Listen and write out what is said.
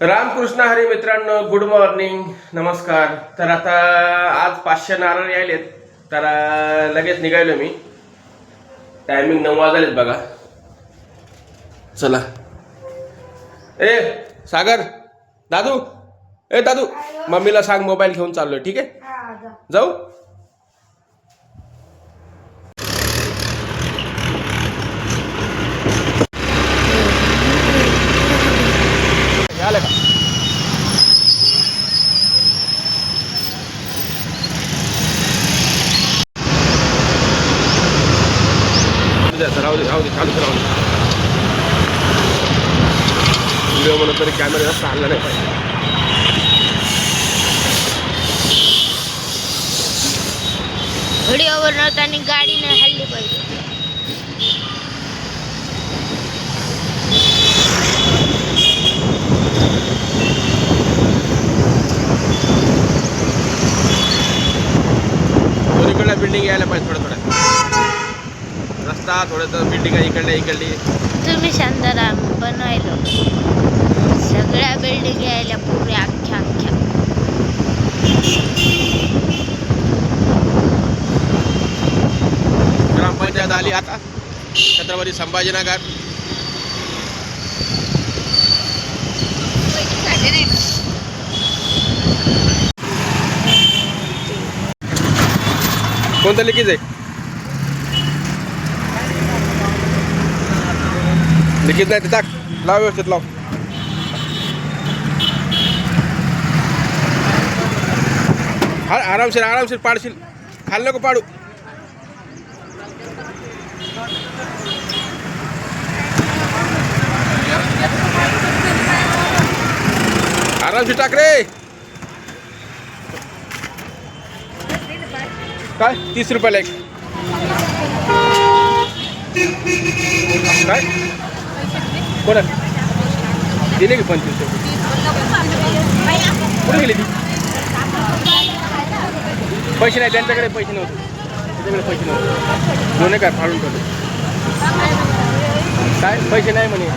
रामकृष्ण हरी मित्रांनो, good morning, नमस्कार. तर आता आज 500 नारळ यायलेत, तर लगेच निघालो मी. टायमिंग 9 वाजलेत बघा. चला. ए सागर, दादू, ए दादू, मम्मीला सांग मोबाईल घेऊन चाललोय. ठीक आहे, जाऊ. आलं का? राहू दे चालू राहू दे. व्हिडिओ म्हणून तरी कॅमेरा जास्त हल्ला नाही पाहिजे. व्हिडिओ बनवताना गाडी नाही हल्ली पाहिजे. दोन्हीकडल्या बिल्डिंग यायला पाहिजे. थोडं रस्ता थोडंसं बिल्डिंग इकडली. तुम्ही शांताराम बनवायलो सगळ्या बिल्डिंग यायला पुरे अख्ख्या ग्रामपंचायत आली आता. छत्रपती संभाजीनगर. कोणतं लिकीज आहे? लिकीज नाही ते टाक. लाव व्यवस्थित लाव. आरामशीर पाडशील. खाल्लं नको पाडू. आरामशीर टाक रे. काय 30 रुपयाला एक? काय कोणा दिले की 25 रुपये? कुठे गेली ती? पैसे नाही त्यांच्याकडे. पैसे नव्हते दोन्ही काय फाडून ठेवले. काय पैसे नाही म्हणे.